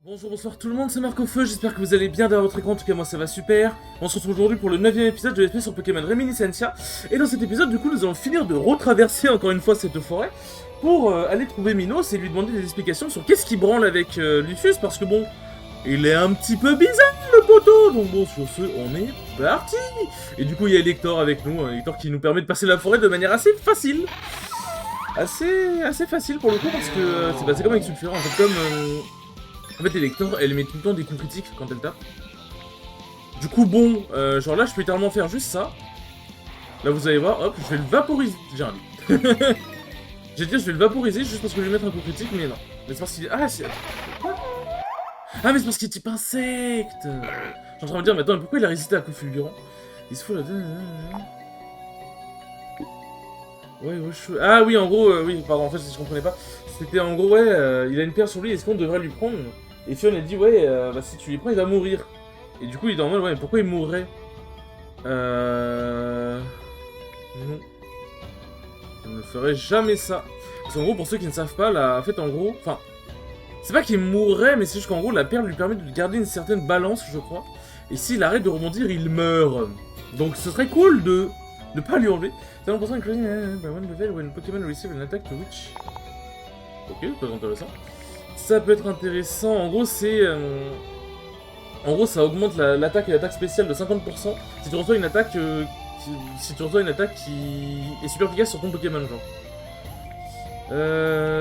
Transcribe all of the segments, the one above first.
Bonjour, bonsoir tout le monde, c'est Marc-Au-Feu, j'espère que vous allez bien derrière votre écran, en tout cas moi ça va super. On se retrouve aujourd'hui pour le 9ème épisode de l'espèce sur Pokémon Reminiscencia. Et dans cet épisode, du coup, nous allons finir de retraverser encore une fois cette forêt pour aller trouver Minos et lui demander des explications sur qu'est-ce qui branle avec Lucius, parce que bon, il est un petit peu bizarre le poteau. Donc bon, sur ce, on est parti. Et du coup, il y a Elector avec nous, un Elector qui nous permet de passer la forêt de manière assez facile. Assez facile pour le coup, parce que c'est comme avec Sulfura, en fait, en fait, Elector, elle met tout le temps des coups critiques quand elle tape. Du coup, bon, genre là, je peux littéralement faire juste ça. Là, vous allez voir, hop, je vais le vaporiser. J'ai un lit. J'ai dit, je vais le vaporiser juste parce que je vais mettre un coup critique, mais non. Mais c'est parce qu'il... Ah, c'est... Ah, mais c'est parce qu'il est type insecte. Je suis en train de me dire, mais attends, mais pourquoi il a résisté à coup fulgurant? Il se fout la... Ouais, ah oui, en gros, oui, pardon, en fait, je comprenais pas. C'était en gros, ouais, il a une pierre sur lui, est-ce qu'on devrait lui prendre? Et Fion a dit, ouais, bah si tu lui prends, il va mourir. Et du coup, il est en mode, ouais, mais pourquoi il mourrait? Non. Je ne ferai jamais ça. Parce qu'en gros, pour ceux qui ne savent pas, en fait, en gros, enfin, c'est pas qu'il mourrait, mais c'est juste qu'en gros, la perle lui permet de garder une certaine balance, je crois. Et s'il arrête de rebondir, il meurt. Donc ce serait cool de ne pas lui enlever. C'est 1% including by one level when Pokémon receive an attack to which... Ok, c'est pas intéressant. Ça peut être intéressant, en gros c'est... En gros ça augmente l'attaque et l'attaque spéciale de 50% si tu reçois une attaque qui est super efficace sur ton Pokémon, genre.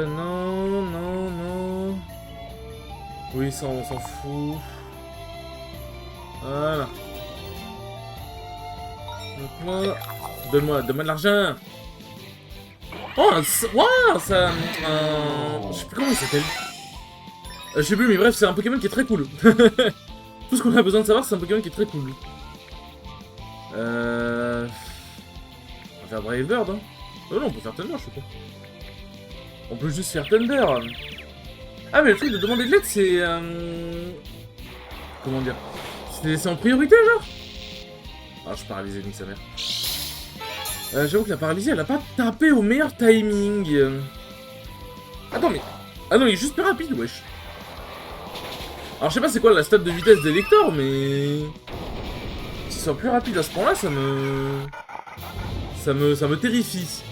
Non. Oui, ça on s'en fout. Voilà. Donc là... Donne-moi de l'argent. Oh, wow, ça... je sais plus comment il s'appelle. Je sais plus, mais bref, c'est un Pokémon qui est très cool. Tout ce qu'on a besoin de savoir, c'est un Pokémon qui est très cool. On va faire Brave Bird, hein. Oh non, on peut faire Thunder, je sais pas. On peut juste faire Thunder. Ah, mais le truc de demander de l'aide, c'est... Comment dire? C'est en priorité, genre? Ah, je suis paralysé, nique sa mère. J'avoue que la paralysie, elle a pas tapé au meilleur timing. Attends, mais... Ah non, il est juste plus rapide, wesh. Alors, je sais pas c'est quoi la stat de vitesse d'Elector, mais... Qu'il soit plus rapide à ce point-là, ça me terrifie.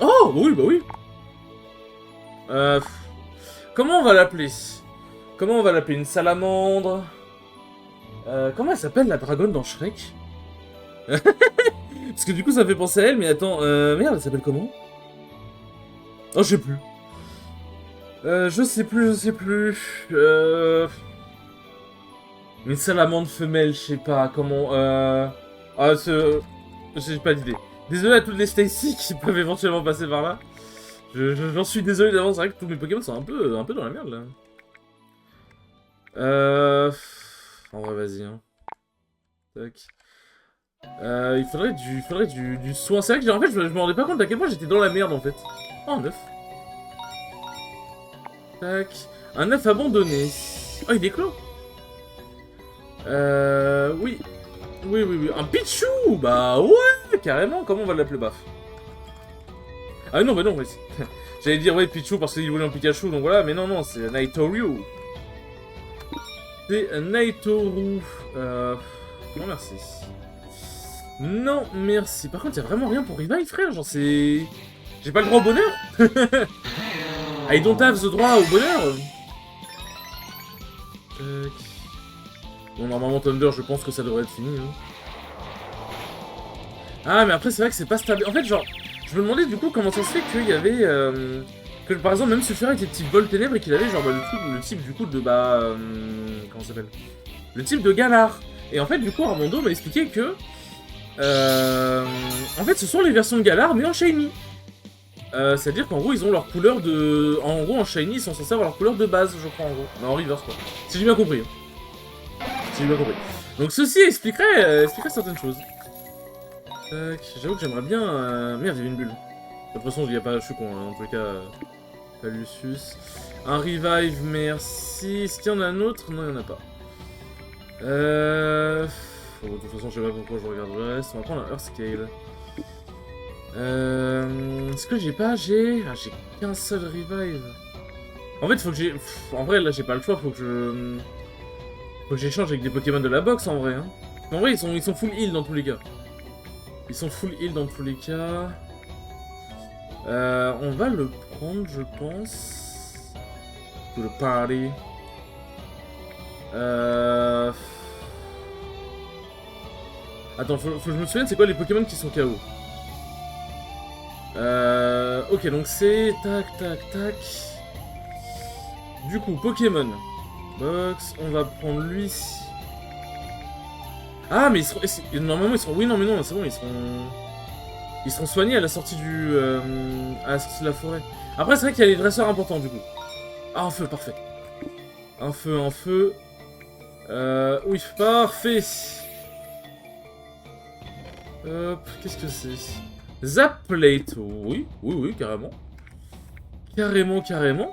Oh, bah oui, bah oui. Comment on va l'appeler? Comment on va l'appeler? Une salamandre? Comment elle s'appelle, la dragonne dans Shrek? Parce que du coup, ça me fait penser à elle, mais attends, merde, elle s'appelle comment? Oh, je sais plus. Je sais plus. Une salamandre femelle, je sais pas comment. Ah, j'ai pas d'idée. Désolé à toutes les Stacy qui peuvent éventuellement passer par là. J'en suis désolé d'avance, c'est vrai que tous mes Pokémon sont un peu dans la merde là. En vrai, vas-y, hein. Tac. Il faudrait du soin. C'est vrai que en fait, je me rendais pas compte à quel point j'étais dans la merde en fait. Oh, un œuf. Tac. Un œuf abandonné. Oh, il est clos. Oui. Oui. Un Pichu. Bah ouais, carrément. Comment on va l'appeler, baf? Ah non, bah non, ouais. J'allais dire, ouais, Pichu parce qu'il voulait un Pikachu, donc voilà. Mais non, c'est un Naitoru. C'est un Naitoru. Non, merci. Non, merci. Par contre, y'a vraiment rien pour Revive, frère. Genre, c'est... J'ai pas le droit au bonheur. I don't have the droit au bonheur. Bon, normalement, Thunder, je pense que ça devrait être fini. Hein. Ah, mais après, c'est vrai que c'est pas stable. En fait, genre, je me demandais du coup comment ça se fait qu'il y avait... que par exemple, même Sulfura était type vol ténèbres et qu'il avait genre bah, le type du coup de... Bah... comment ça s'appelle? Le type de Galar. Et en fait, du coup, Armando m'a expliqué que... en fait, ce sont les versions de Galar, mais en Shiny. C'est-à-dire qu'en gros, ils ont leur couleur de... En gros, en Shiny, ils sont censés avoir leur couleur de base, je crois, en gros. Non, en reverse, quoi. Si j'ai bien compris. Si j'ai bien compris. Donc ceci expliquerait certaines choses. Tac, j'avoue que j'aimerais bien... Merde, il y avait une bulle. De toute façon, il n'y a pas... Je suis con, hein. En tout cas... Pas Lucius. Un revive, merci. Est-ce qu'il y en a un autre? Non, il n'y en a pas. Bon, de toute façon, je sais pas pourquoi je regarde le reste. On va prendre un Earthscale. Ce que j'ai pas, j'ai qu'un seul revive. En fait, faut que j'ai... En vrai, là, j'ai pas le choix, faut que je... Faut que j'échange avec des Pokémon de la box, en vrai, hein. En vrai, ils sont full heal dans tous les cas. Ils sont full heal dans tous les cas. On va le prendre, je pense. Pour le parler. Attends, faut que je me souvienne, c'est quoi les Pokémon qui sont KO? Ok, donc c'est... Tac, tac, tac. Du coup, Pokémon. Box, on va prendre lui. Ah, mais ils seront... Normalement, ils seront... Oui, non, mais non, c'est bon, ils seront... Ils seront soignés à la sortie du... à la sortie de la forêt. Après, c'est vrai qu'il y a les dresseurs importants, du coup. Ah, un feu, parfait. Un feu, un feu. Oui, parfait. Hop, qu'est-ce que c'est? Zapplate, oui, oui, oui, carrément. Carrément, carrément.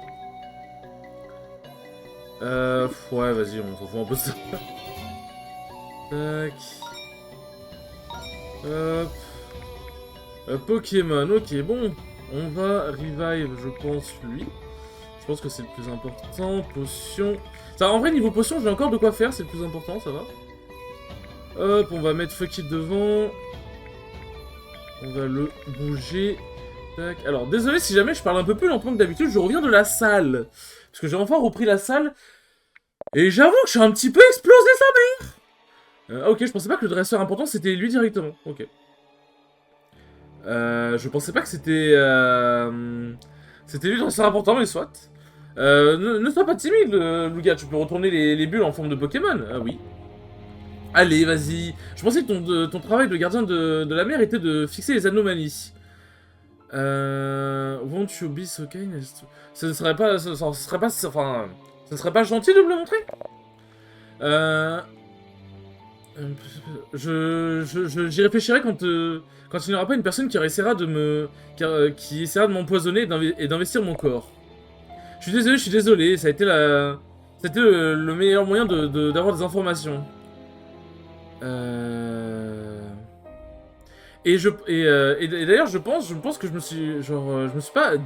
Ouais, vas-y, on s'en fout un peu de ça. Tac. Hop. Pokémon, ok, bon. On va revive, je pense, lui. Je pense que c'est le plus important. Potion. Ça, en vrai, niveau potion, j'ai encore de quoi faire, c'est le plus important, ça va. Hop, on va mettre Fuck It devant. On va le bouger. Tac. Alors, désolé si jamais je parle un peu plus lentement que d'habitude, je reviens de la salle. Parce que j'ai enfin repris la salle. Et j'avoue que je suis un petit peu explosé, sa mère. Ok, je pensais pas que le dresseur important, c'était lui directement. Ok. Je pensais pas que c'était... C'était lui le dresseur important, mais soit. Ne sois pas timide, Lugia, tu peux retourner les bulles en forme de Pokémon. Ah oui. Allez, vas-y. Je pensais que ton travail de gardien de la mer était de fixer les anomalies. Won't you be so kind? Ce ne serait pas... Ce serait pas... Enfin... Ce serait pas gentil de me le montrer? J'y réfléchirai quand il n'y aura pas une personne qui essaiera de me... qui essaiera de m'empoisonner et d'investir mon corps. Je suis désolé, ça a été la... C'était le meilleur moyen d'avoir des informations. Et d'ailleurs, je pense que je me suis, je me suis pas,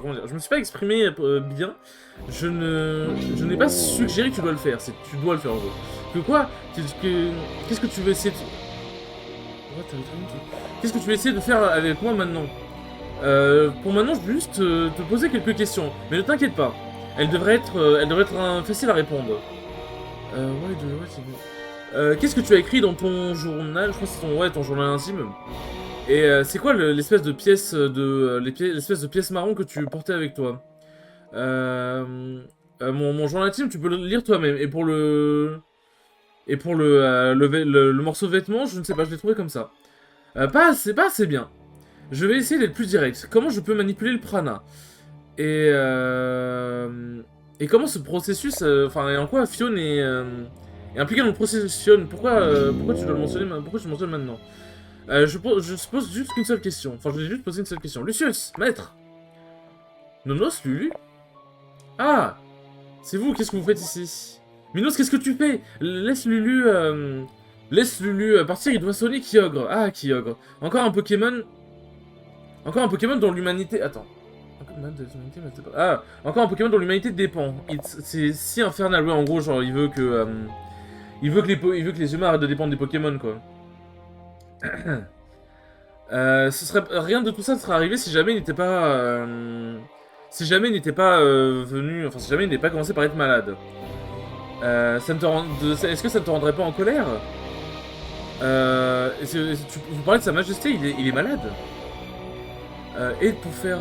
comment dire, je me suis pas exprimé bien. Je n'ai pas suggéré que tu dois le faire. Tu dois le faire en gros. Que quoi? Qu'est-ce que tu veux essayer de... Qu'est-ce que tu veux essayer de faire avec moi maintenant? Pour maintenant, je veux juste te poser quelques questions. Mais ne t'inquiète pas. Elles devraient être faciles à répondre. Qu'est-ce que tu as écrit dans ton journal? Je crois que c'est ton journal intime. Et c'est quoi l'espèce de pièce l'espèce de pièce marron que tu portais avec toi? Mon journal intime, tu peux le lire toi-même. Le morceau de vêtement, je ne sais pas, je l'ai trouvé comme ça. Pas assez bien. Je vais essayer d'être plus direct. Comment je peux manipuler le prana? Et et comment ce processus, enfin, et en quoi Fion est impliqué dans le processus Fion? Pourquoi tu dois le mentionner, pourquoi tu le mentionnes maintenant? Je pose juste qu'une seule question. Enfin, je vais juste poser une seule question. Lucius, maître. Nonos, Lulu. Ah, c'est vous. Qu'est-ce que vous faites ici? Minos, qu'est-ce que tu fais? Laisse Lulu partir. Il doit sonner Kyogre. Ah, Kyogre. Encore un Pokémon. Encore un Pokémon dont l'humanité. Attends. Ah, encore un Pokémon dont l'humanité dépend. C'est si infernal, ouais, en gros, genre, il veut que les humains arrêtent de dépendre des Pokémon, quoi. Rien de tout ça ne serait arrivé si jamais il n'était pas... venu... Enfin, si jamais il n'était pas commencé par être malade. Est-ce que ça ne te rendrait pas en colère? Vous parlez de Sa Majesté, il est malade. Et pour faire...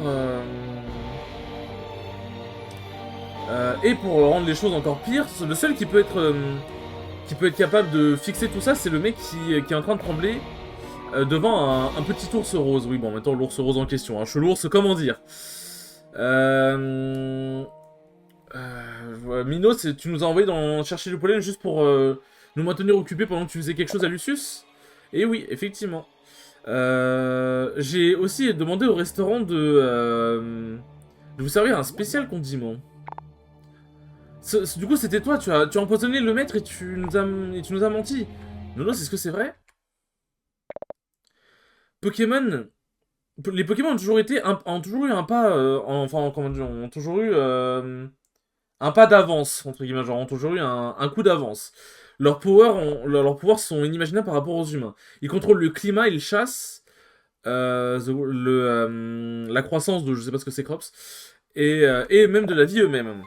et pour rendre les choses encore pires, le seul qui peut être capable de fixer tout ça, c'est le mec qui est en train de trembler devant un petit ours rose. Oui, bon, maintenant l'ours rose en question. Hein. Chelours, comment dire Minos, tu nous as envoyé chercher le pollen juste pour nous maintenir occupés pendant que tu faisais quelque chose à Lucius? Et oui, effectivement. J'ai aussi demandé au restaurant de vous servir un spécial condiment. Du coup, c'était toi, tu as empoisonné le maître et tu nous as menti. Nonos, est-ce que c'est vrai? Pokémon... Les Pokémon ont toujours eu un pas... enfin, comment dire, ont toujours eu... un pas d'avance, entre guillemets, genre ont toujours eu un coup d'avance. Leurs pouvoirs sont inimaginables par rapport aux humains. Ils contrôlent le climat, ils chassent, la croissance de je sais pas ce que c'est Crops, et même de la vie eux-mêmes.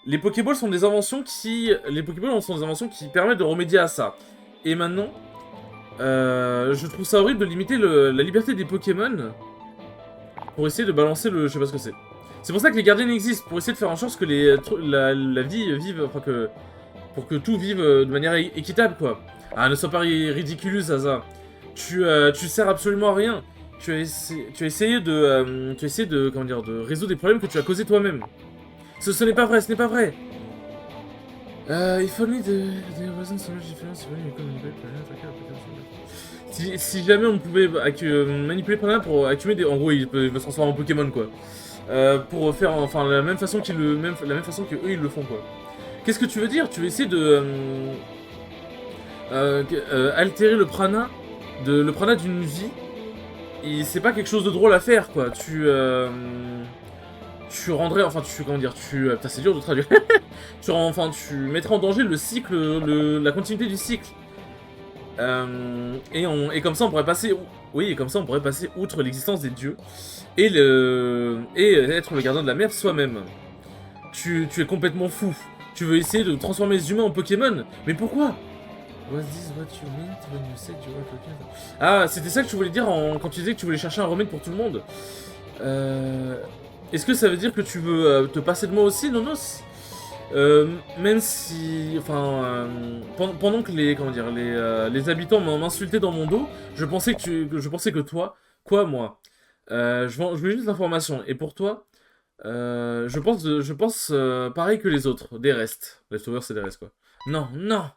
Les Pokéballs sont des inventions qui permettent de remédier à ça. Et maintenant, je trouve ça horrible de limiter la liberté des Pokémon pour essayer de balancer le... Je sais pas ce que c'est. C'est pour ça que les gardiens existent, pour essayer de faire en sorte que la vie vive... Enfin que... Pour que tout vive de manière équitable, quoi. Ah, ne sois pas ridiculeux, Zaza. Tu sers absolument à rien. Tu as essayé de... Comment dire... De résoudre des problèmes que tu as causés toi-même. Ce n'est pas vrai, ce n'est pas vrai. If only there wasn't so much difference when you communicate si jamais on pouvait manipuler Prana pour accumuler des... En gros, il peut se transformer en Pokémon, quoi. Pour faire enfin la même façon que eux ils le font, quoi. Qu'est-ce que tu veux dire? Tu veux essayer de altérer le prana d'une vie, et c'est pas quelque chose de drôle à faire, quoi. Tu rendrais, enfin comment dire, putain c'est dur de traduire. Tu mettrais en danger le cycle, la continuité du cycle. Et comme ça on pourrait passer, oui, et comme ça on pourrait passer outre l'existence des dieux et être le gardien de la mer soi-même. Tu es complètement fou. Tu veux essayer de transformer les humains en Pokémon? Mais pourquoi? Was this what you meant when you said you were Pokémon? Ah, c'était ça que tu voulais dire quand tu disais que tu voulais chercher un remède pour tout le monde. Est-ce que ça veut dire que tu veux te passer de moi aussi, Nonos? Même si... Enfin... pendant que les habitants m'insultaient dans mon dos, je pensais que toi... Quoi, moi? Je voulais juste l'information. Et pour toi... je pense pareil que les autres, des restes. Leftovers, c'est des restes, quoi. Non, non.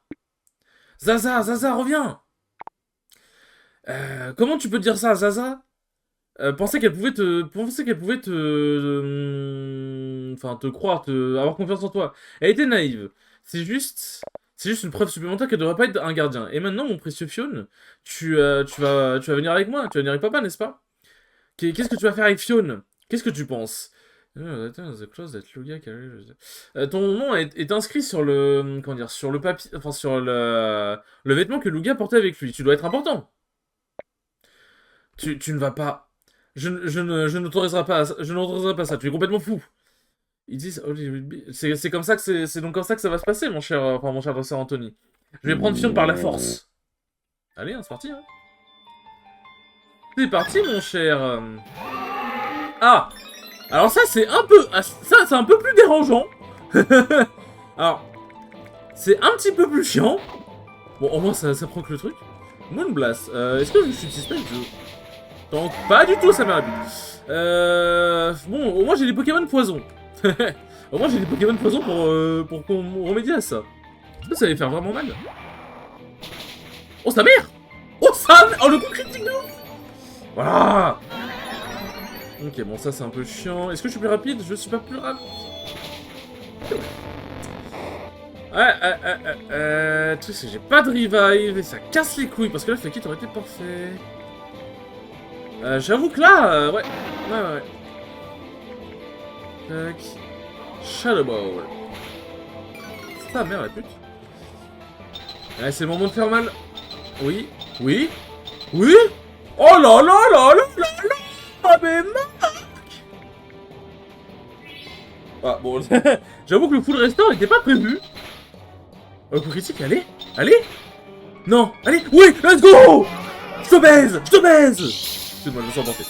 Zaza, reviens. Comment tu peux dire ça, Zaza? Penser qu'elle pouvait te... Enfin, te croire, avoir confiance en toi. Elle était naïve. C'est juste une preuve supplémentaire qu'elle devrait pas être un gardien. Et maintenant, mon précieux Fion, tu vas venir avec moi. Tu vas venir avec papa, n'est-ce pas? Qu'est-ce que tu vas faire avec Fion? Qu'est-ce que tu penses? Ton nom est inscrit sur le... Comment dire? Sur le papier... Enfin, sur le vêtement que Lugia portait avec lui. Tu dois être important. Tu ne vas pas... Je n'autoriserai pas ça. Tu es complètement fou. Ils disent... C'est comme ça que c'est donc comme ça que ça va se passer, mon cher professeur Anthony. Je vais prendre Fion par la force. Allez, hein, c'est parti, hein. C'est parti, mon cher... Ah! Alors ça, c'est un peu... Ça, c'est un peu plus dérangeant. Alors... C'est un petit peu plus chiant. Bon, au moins, ça proc le truc. Moonblast. Est-ce que je suis suspect? Donc, pas du tout, ça m'a rapide. Bon, au moins, j'ai des Pokémon poison. Au moins, j'ai des Pokémon poison pour qu'on remédie à ça. Est-ce que ça allait faire vraiment mal? Oh, sa mère! Oh, ça... Oh, le coup critique de ouf! Voilà! Ok, bon, ça c'est un peu chiant. Est-ce que je suis plus rapide? Je suis pas plus rapide. Tu sais, j'ai pas de revive et ça casse les couilles parce que là, le kit aurait été parfait. J'avoue que là, ouais. Tac. Shadow Ball. C'est ta mère, la pute. Allez, c'est le moment de faire mal. Oui. Oui. Oui. Oh là là là là là là. Ah mais Marc! Ah bon, j'avoue que le full restore n'était pas prévu. Coup critique, allez. Non, allez, oui, let's go! Je te baise! Excuse-moi, je me sens porté.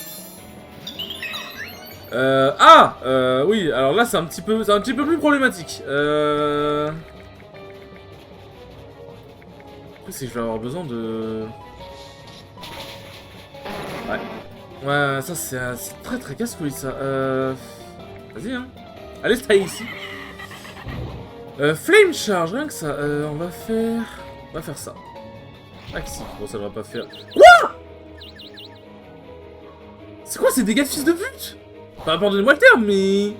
Oui, alors là c'est un petit peu plus problématique. Après, c'est que je vais avoir besoin de... Ouais, ça c'est très très casse-couille ça. Vas-y, hein. Allez, stay ici. Flame Charge, rien que ça. On va faire ça. Axi. Bon, ça devrait pas faire. Quoi? C'est quoi ces dégâts de fils de pute? Enfin, pardonnez-moi le terme, mais...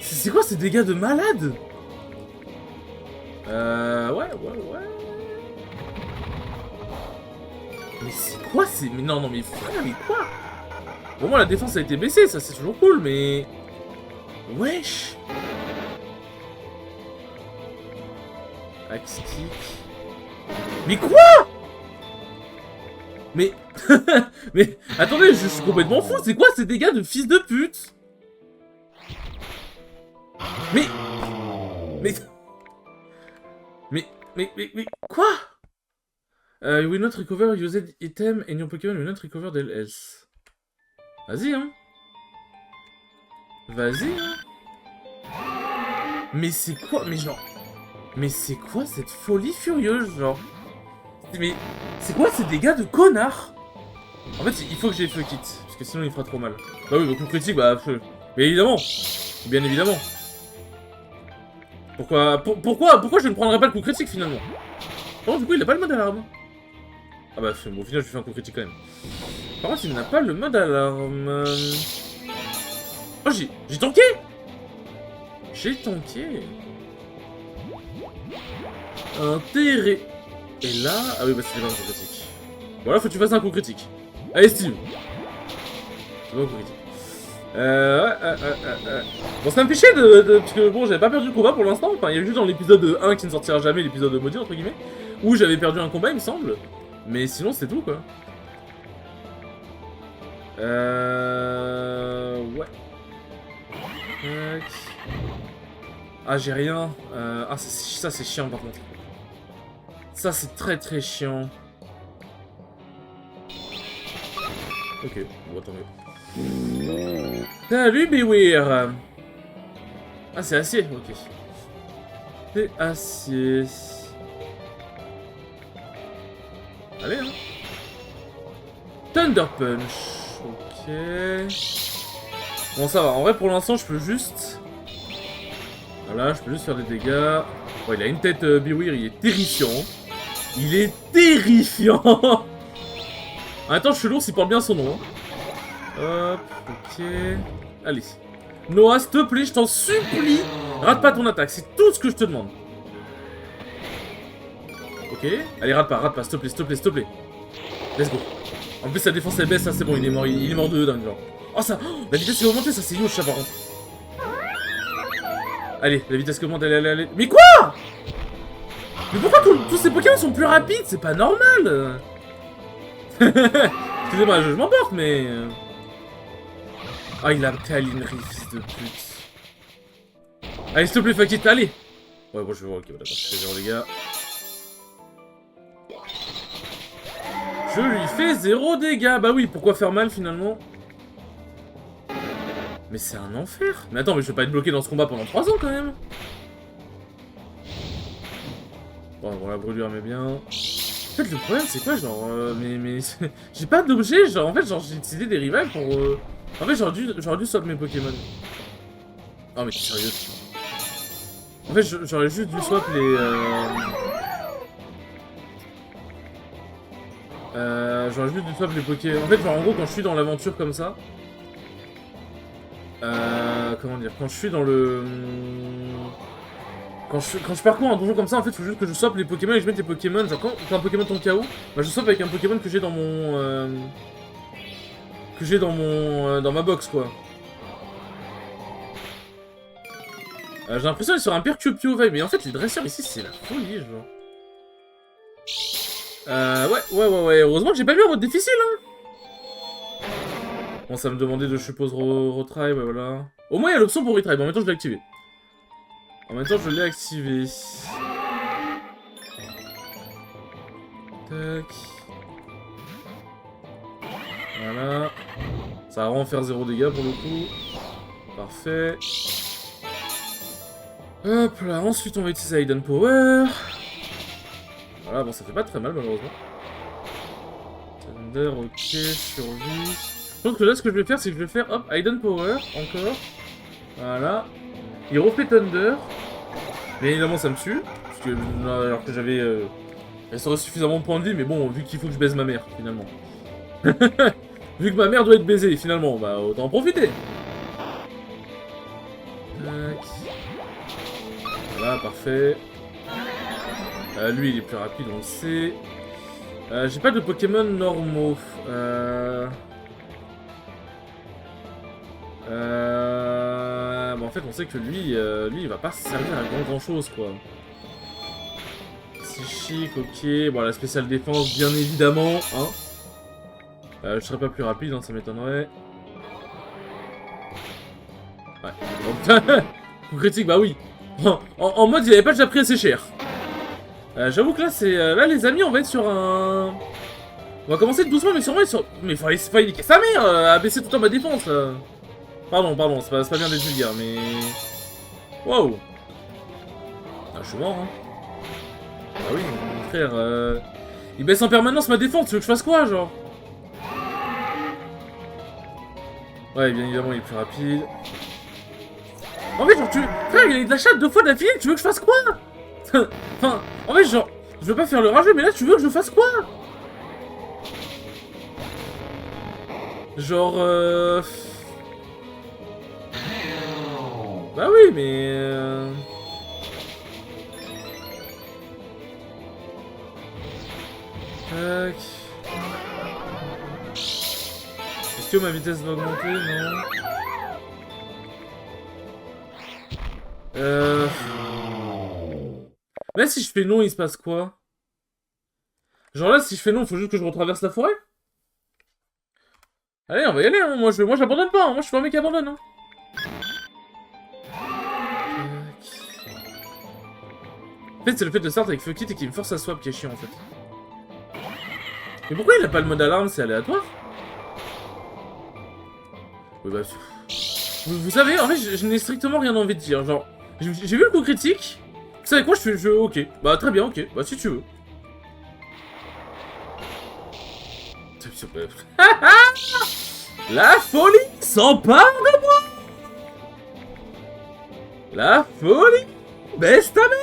C'est quoi ces dégâts de malade? Ouais. Mais c'est quoi ces... Mais non, mais frère, mais quoi? Bon, moi, la défense a été baissée, ça c'est toujours cool, mais... Wesh. Axe kick. Mais quoi? Mais... mais... Attendez, je suis complètement fou. C'est quoi ces dégâts de fils de pute? Mais... Mais... Mais... Quoi? You will not recover used item and your Pokémon will not recover their health. Vas-y, hein. Vas-y, hein. Mais c'est quoi? Mais genre... Mais c'est quoi cette folie furieuse, genre? Mais... C'est quoi ces dégâts de connard? En fait, il faut que j'ai Feu Kit, parce que sinon il fera trop mal. Bah oui, coup critique, bah... Mais évidemment. Bien évidemment. Pourquoi je ne prendrais pas le coup critique, finalement? Oh, du coup, il a pas le mode alarme. Ah bah, bon, au final, je lui fais un coup critique, quand même. Par contre, il n'a pas le mode alarme... Oh, j'ai tanké! J'ai tanké. Intérêt. Et là... Ah oui, bah c'était pas un coup critique. Bon, là, faut que tu fasses un coup critique. Allez, Steve. C'est pas un coup critique. Bon, ça me fait chier parce que bon, j'avais pas perdu le combat pour l'instant. Enfin, il y a juste dans l'épisode 1 qui ne sortira jamais, l'épisode maudit, entre guillemets, où j'avais perdu un combat, il me semble. Mais sinon, c'est tout, quoi. Ouais. Tac. Ah, j'ai rien. Ah, ça, c'est chiant, par contre. Ça, c'est très, très chiant. Ok, bon, tant mieux. Salut, Beware. Ah, c'est acier, ok. C'est acier. Allez, hein. Thunder Punch. Ok. Bon, ça va. En vrai, pour l'instant, je peux juste... Voilà, je peux juste faire des dégâts. Bon, il a une tête Beware, il est terrifiant. Il est terrifiant. En même temps, je suis lourd s'il porte bien son nom. Hein. Hop, ok. Allez. Noah, s'il te plaît, je t'en supplie, rate pas ton attaque, c'est tout ce que je te demande. Ok. Allez, rate pas, s'il te plaît, s'il te plaît, s'il te plaît. Let's go. En plus, sa défense elle baisse, ça c'est bon, il est mort de dingue, genre. Oh, ça. Oh, la vitesse est augmentée, ça c'est huge, ça par contre. Allez, la vitesse augmente, allez. Mais quoi? Mais pourquoi tous ces Pokémon sont plus rapides? C'est pas normal. Excusez-moi, je m'emporte, mais... Ah, il a Kaline fils de pute. Allez, s'il te plaît, fuck it, allez. Ouais, bon, je vais voir, ok, d'accord, je fais 0 dégâts. Je lui fais 0 dégâts. Bah oui, pourquoi faire mal, finalement? Mais c'est un enfer. Mais attends, mais je vais pas être bloqué dans ce combat pendant 3 ans, quand même. Bon, la brûlure m'est bien. En fait, le problème, c'est quoi, genre... mais... j'ai pas d'objet, genre, en fait, genre, j'ai utilisé des rivals pour... En fait, j'aurais dû swap mes Pokémon. Oh, mais t'es sérieux? En fait, j'aurais juste dû swap les... j'aurais juste dû swap les Pokémon. En fait, genre, en gros, quand je suis dans l'aventure comme ça... comment dire? Quand je suis dans le... Quand je parcours un donjon comme ça, en fait, il faut juste que je swap les Pokémon et je mette les Pokémon. Genre, quand un Pokémon tombe KO, bah, je swap avec un Pokémon que j'ai dans mon... que j'ai dans mon... dans ma box, quoi. J'ai l'impression d'être sur un Percupio vibe, mais en fait, les dresseurs ici, c'est la folie, genre. Ouais. Heureusement que j'ai pas mis en mode difficile, hein. Bon, ça me demandait de, je suppose, retry, ouais, voilà. Au moins, il y a l'option pour retry, mais en même temps, je l'ai activé. En même temps, je l'ai activé. Tac. Voilà. Ça va vraiment faire 0 dégâts pour le coup. Parfait. Hop là, ensuite on va utiliser Hidden Power. Voilà, bon ça fait pas très mal malheureusement. Thunder, ok, survie. Je pense que là ce que je vais faire, c'est que je vais faire, hop, Hidden Power, encore. Voilà. Il refait Thunder. Bien évidemment ça me tue. Parce que, alors que j'avais... elle serait suffisamment de points de vie, mais bon, vu qu'il faut que je baise ma mère, finalement. Vu que ma mère doit être baisée, finalement, bah autant en profiter. Tac. Voilà, parfait. Lui, il est plus rapide, on le sait. J'ai pas de Pokémon normaux. Bon, en fait, on sait que lui, il va pas servir à grand chose, quoi. psychique, ok. Bon, la spéciale défense, bien évidemment, hein. Je serais pas plus rapide, hein, ça m'étonnerait. Ouais. Oh, putain. Coup critique, bah oui. En mode, il avait pas déjà pris assez cher. J'avoue que là, c'est... là, les amis, on va être sur un... On va commencer doucement, mais sûrement sur... Mais fallait niquer sa mère, à baisser tout le temps ma défense, là. Pardon, c'est pas bien d'être vulgaire, mais... Wow. Ah, je suis mort, hein. Ah oui, mon frère, il baisse en permanence ma défense, tu veux que je fasse quoi, genre? Ouais, bien évidemment, il est plus rapide. En fait, genre, frère, il a eu de la chatte 2 fois d'affilée, tu veux que je fasse quoi? Enfin, en fait, genre, je veux pas faire le rageux, mais là, tu veux que je fasse quoi? Genre, Bah oui, mais... Tac... Est-ce que ma vitesse va augmenter? Non. Mais si je fais non, il se passe quoi? Genre là, si je fais non, il faut juste que je retraverse la forêt? Allez, on va y aller, hein. Moi, j'abandonne pas, hein. Moi, je suis pas un mec qui abandonne, hein. En fait, c'est le fait de start avec Fuck It et qui me force à swap qui est chiant, en fait. Mais pourquoi il a pas le mode alarme? C'est aléatoire? Oui, bah... Vous savez, en fait, je n'ai strictement rien envie de dire. Genre, j'ai vu le coup critique. Vous savez quoi, ok. Bah, très bien, ok. Bah, si tu veux. La folie s'empare de moi. La folie baisse ta mère.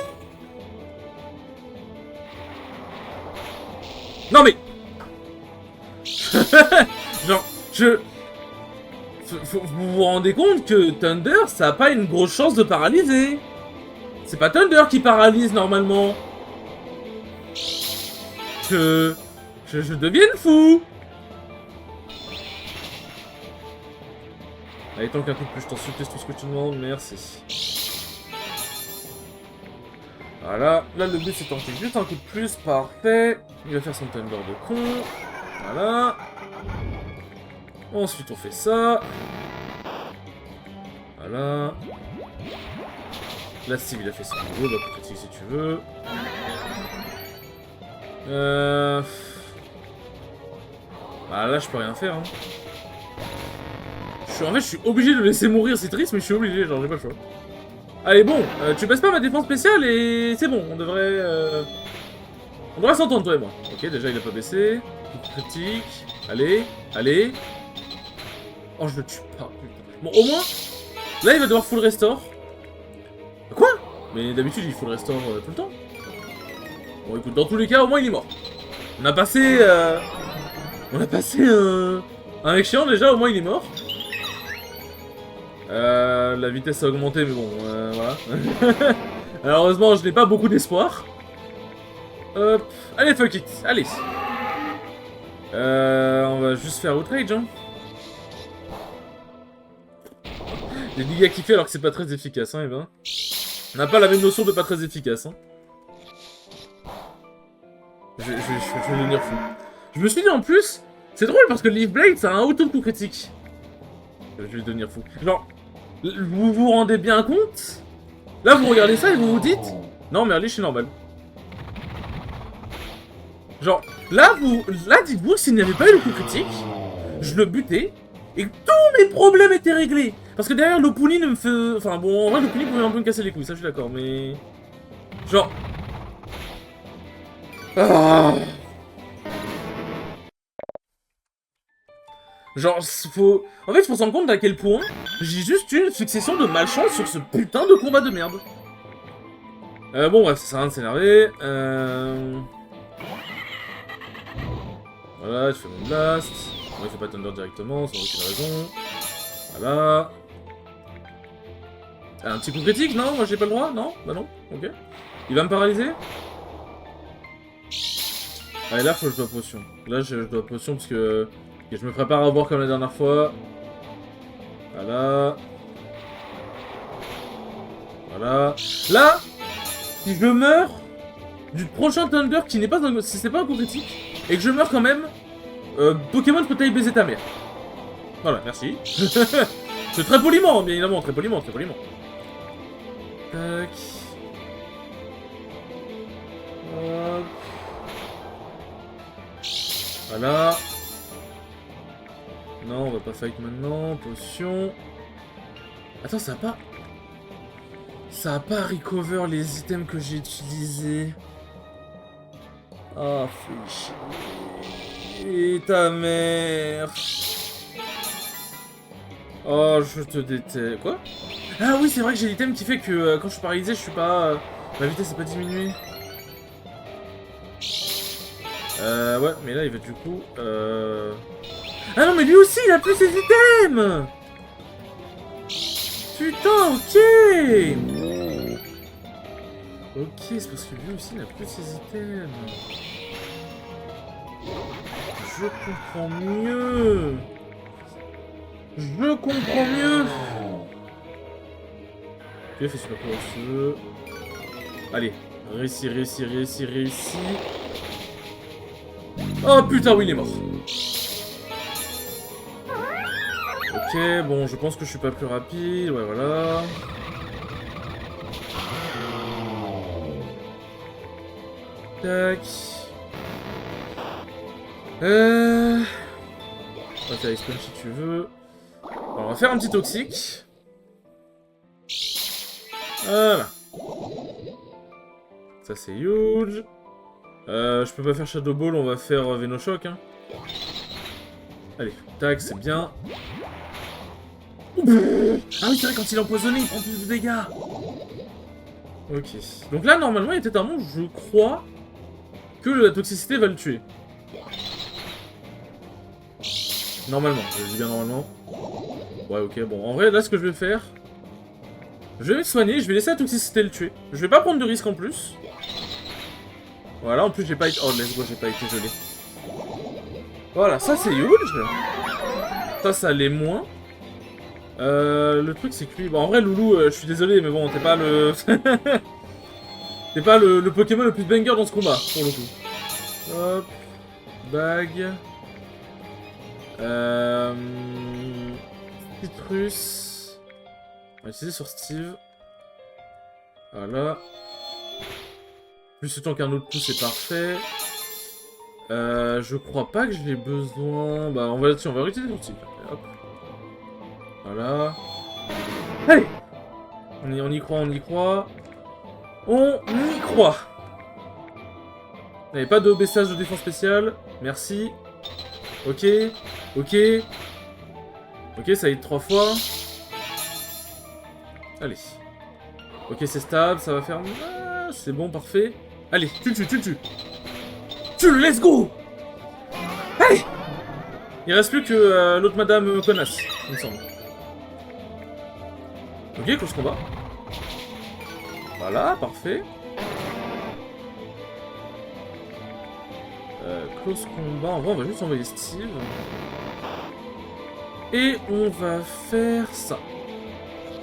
Non mais... Genre, vous vous rendez compte que Thunder, ça a pas une grosse chance de paralyser. C'est pas Thunder qui paralyse normalement. Je devienne fou. Allez, tant qu'un coup de plus, je t'en supplie, c'est tout ce que tu demandes, merci. Voilà, là le but c'est tenter juste un coup de plus, parfait. Il va faire son Thunder de con. Voilà. Ensuite on fait ça. Voilà. Là Steve il a fait son niveau, bah critique si tu veux. Bah là je peux rien faire, hein. En fait je suis obligé de le laisser mourir, c'est triste mais je suis obligé, genre j'ai pas le choix. Allez bon, tu baisses pas ma défense spéciale et c'est bon, on devrait s'entendre toi et moi. Ok, déjà il a pas baissé. Critique. Allez, allez. Oh je le tue pas, putain. Bon au moins, là il va devoir full restore. Quoi? Mais d'habitude il full restore tout le temps. Bon écoute, dans tous les cas au moins il est mort. On a passé un mec chiant déjà, au moins il est mort. La vitesse a augmenté, mais bon, voilà. Malheureusement, je n'ai pas beaucoup d'espoir. Hop, allez, fuck it, allez. On va juste faire outrage, hein. Les dégâts qu'il fait alors que c'est pas très efficace, hein, et ben. On n'a pas la même notion de pas très efficace, hein. Je vais devenir fou. Je me suis dit en plus, c'est drôle parce que Leaf Blade, ça a un auto-coup critique. Je vais devenir fou. Genre, vous vous rendez bien compte? Là, vous regardez ça et vous vous dites... Non, mais allez, je suis normal. Genre, là, dites-vous que s'il n'y avait pas eu le coup critique, je le butais, et tous mes problèmes étaient réglés. Parce que derrière, l'Opuni ne me fait... Enfin, bon, en vrai, l'Opuni pouvait un peu me casser les couilles, ça, je suis d'accord, mais... Genre... Ah... Genre, faut... En fait, faut se rendre compte d'à quel point j'ai juste une succession de malchance sur ce putain de combat de merde. Bon, bref, ça sert à rien de s'énerver. Voilà, je fais mon blast. Bon, il fait pas Thunder directement, sans aucune raison. Voilà. Un petit coup critique, non? Moi, j'ai pas le droit? Non? Bah non? Ok. Il va me paralyser? Allez, là, faut que je dois potion. Là, je dois potion parce que... Et je me prépare à voir comme la dernière fois. Voilà. Voilà. Là, si je meurs, du prochain Thunder qui n'est pas un... Si c'est pas un coup critique, et que je meurs quand même, Pokémon peut t'aller baiser ta mère. Voilà, merci. C'est très poliment, bien évidemment, très poliment, très poliment. Tac. Hop. Voilà. Non, on va pas fight maintenant. Potion. Attends, ça a pas... Ça a pas recover les items que j'ai utilisés. Ah, fais chier. Ta mère. Oh, je te déteste. Quoi? Ah oui, c'est vrai que j'ai l'item qui fait que quand je suis paralysé, je suis pas... ma vitesse n'est pas diminuée. Ouais, mais là, il va du coup... Ah non, mais lui aussi, il a plus ses items. Putain, ok. Ok, c'est parce que lui aussi, il a plus ses items. Je comprends mieux. Je comprends mieux. Ok, fais super pour ce. Allez, réussi, réussi, réussi, réussi. Oh putain, oui, il est mort. Ok, bon, je pense que je suis pas plus rapide. Ouais, voilà. Tac. On va faire explain si tu veux. Alors, on va faire un petit toxique. Voilà. Ça c'est huge. Je peux pas faire Shadow Ball, on va faire Venoshock. Hein. Allez, tac, c'est bien. Ah oui, c'est vrai, quand il est empoisonné, il prend plus de dégâts. Ok. Donc là, normalement, il était un monstre, je crois que la toxicité va le tuer. Normalement, je dis bien normalement. Ouais, ok, bon. En vrai, là, ce que je vais faire... Je vais me soigner, je vais laisser la toxicité le tuer. Je vais pas prendre de risque en plus. Voilà, en plus, j'ai pas été... Oh, let's go, j'ai pas été gelé. Voilà, ça, c'est huge. Ça l'est moins. Le truc, c'est que lui... Bon, en vrai, Loulou, je suis désolé, mais bon, t'es pas le... t'es pas le Pokémon le plus banger dans ce combat, pour le coup. Hop. Bague. Citrus. On va utiliser sur Steve. Voilà. Plus le temps qu'un autre coup, c'est parfait. Je crois pas que j'ai besoin... Bah, on va utiliser sur Steve. Hop. Voilà. Allez. On y croit, on y croit. On y croit. Allez, pas de baissage de défense spéciale. Merci. Ok. Ok. Ok, ça aide 3 fois. Allez. Ok, c'est stable, ça va faire... Ah, c'est bon, parfait. Allez, tu le tues, tu le tues. Tu le let's go. Allez. Il reste plus que l'autre madame connasse, il me semble. Ok, close combat. Voilà, parfait. Close combat. En vrai, on va juste envoyer Steve. Et on va faire ça.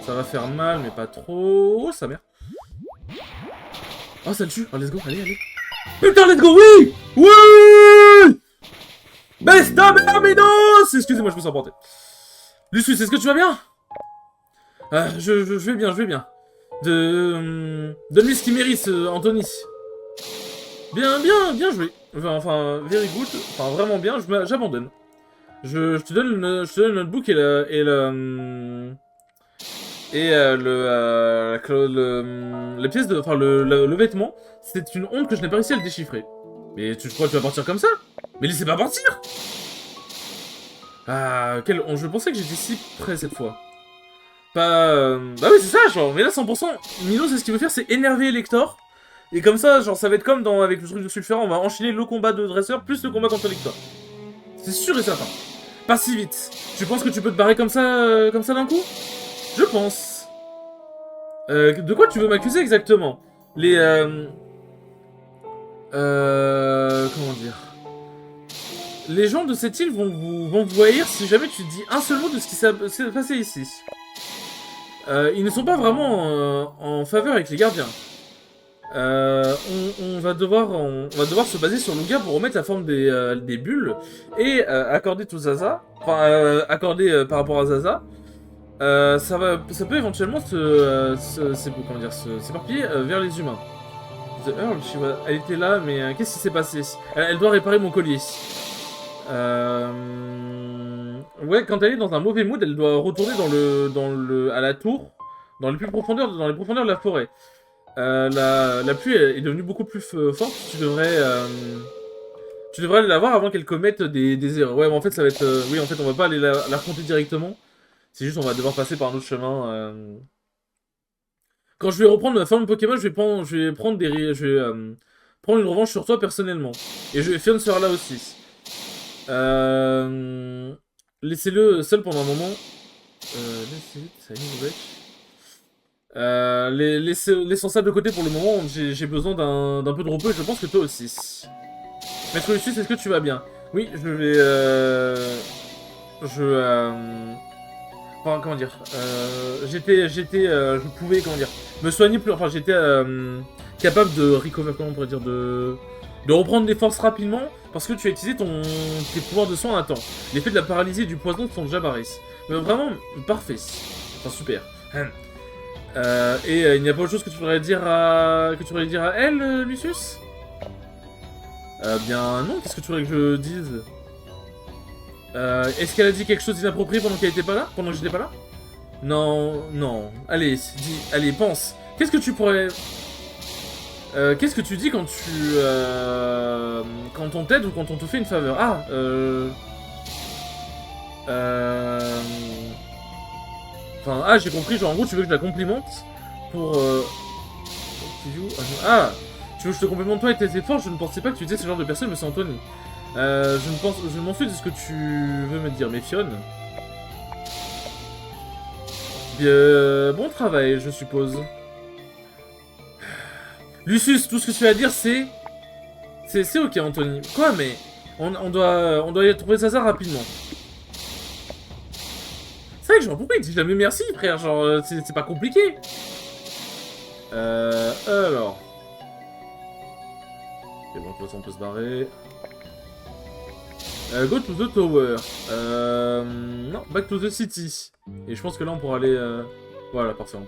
Ça va faire mal, mais pas trop. Oh, sa mère. Oh, ça le tue. Oh, let's go, allez, allez. Putain, let's go, oui. Oui. Besta Merminos. Excusez-moi, je me sens porté. Lucius, est-ce que tu vas bien? Je vais bien, je vais bien. Donne-lui ce qu'il mérite, Anthony. Bien joué. Enfin, very good. Enfin, vraiment bien, j'abandonne. Je te donne le notebook et les pièces de... Enfin, le vêtement. C'est une honte que je n'ai pas réussi à le déchiffrer. Mais tu crois que tu vas partir comme ça? Mais laissez pas partir! Ah, quelle honte. Je pensais que j'étais si près cette fois. Pas... Bah oui, c'est ça, genre. Mais là, 100%, Milo, c'est ce qu'il veut faire, c'est énerver Elector. Et comme ça, genre, ça va être comme avec le truc de Sulfera, on va enchaîner le combat de dresseur plus le combat contre Elector. C'est sûr et certain. Pas si vite. Tu penses que tu peux te barrer comme ça d'un coup? Je pense. De quoi tu veux m'accuser exactement? Comment dire? Les gens de cette île vont vous haïr si jamais tu dis un seul mot de ce qui s'est passé ici. Ils ne sont pas vraiment en faveur avec les gardiens. On va devoir se baser sur Lugia pour remettre la forme des bulles et accorder tout Zaza. Enfin, accorder par rapport à Zaza. Ça peut éventuellement s'éparpiller vers les humains. The Earl, elle était là, mais qu'est-ce qui s'est passé? Elle doit réparer mon collier. Ouais, quand elle est dans un mauvais mood, elle doit retourner à la tour, dans les profondeurs de la forêt. La pluie est devenue beaucoup plus forte. Tu devrais aller la voir avant qu'elle commette des erreurs. Ouais, mais en fait, ça va être. Oui, en fait, on va pas aller l'affronter directement. C'est juste, on va devoir passer par un autre chemin. Quand je vais reprendre ma forme Pokémon, prendre une revanche sur toi personnellement. Et Fion sera là aussi. Laissez-le seul pendant un moment. Laissez-le, ça y est, laissons ça de côté pour le moment, j'ai besoin d'un peu de repos et je pense que toi aussi. Maître Lucius, est-ce que tu vas bien? Oui, je vais... Enfin, comment dire... je pouvais, comment dire... Me soigner plus... Enfin, j'étais capable de recover, comment on pourrait dire, de reprendre des forces rapidement parce que tu as utilisé tes pouvoirs de soin à temps. L'effet de la paralysie et du poison sont déjà barrés. Mais vraiment, parfait. Enfin, super. Il n'y a pas autre chose que tu voudrais dire à elle, Lucius? Bien non, qu'est-ce que tu voudrais que je dise? Est-ce qu'elle a dit quelque chose d'inapproprié pendant qu'elle était pas là? Pendant que j'étais pas là? Non, non. Allez, allez, pense. Qu'est-ce que tu pourrais... qu'est-ce que tu dis quand quand on t'aide ou quand on te fait une faveur? Enfin, j'ai compris, genre en gros tu veux que je la complimente pour... tu veux que je te complimente toi et tes efforts? Je ne pensais pas que tu étais ce genre de personne, monsieur Anthony. Je m'en suis de ce que tu veux me dire, mais Fion. Bien, bon travail, je suppose. Lucius, tout ce que tu as à dire, c'est... C'est ok, Anthony. Quoi, mais... On doit y trouver Zaza rapidement. C'est vrai que genre, pourquoi il dit jamais merci, frère? Genre, c'est pas compliqué. Alors... Ok, bon, de toute façon, on peut se barrer. Go to the tower. Non, back to the city. Et je pense que là, on pourra aller... Voilà, parfait, on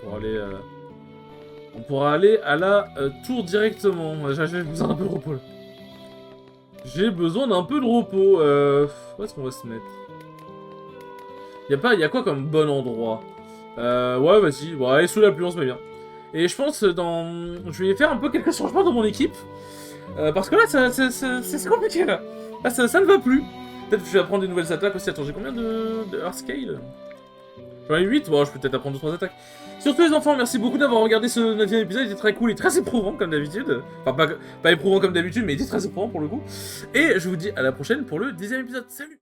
pourra aller à la tour directement. J'ai besoin d'un peu de repos, là. J'ai besoin d'un peu de repos. Où est-ce qu'on va se mettre? Y'a quoi comme bon endroit? Ouais, vas-y. Bon, allez, sous la pluie, on se met bien. Et je pense je vais faire un peu quelques changements dans mon équipe. Parce que là, c'est compliqué, là. Là, ça ne va plus. Peut-être que je vais apprendre des nouvelles attaques aussi. Attends, j'ai combien de Earth Scale? J'en ai 8. Bon, je peux peut-être apprendre 2-3 attaques. Surtout les enfants, merci beaucoup d'avoir regardé ce 9ème épisode. Il était très cool et très éprouvant, comme d'habitude. Enfin, pas éprouvant comme d'habitude, mais il était très éprouvant pour le coup. Et je vous dis à la prochaine pour le 10ème épisode. Salut!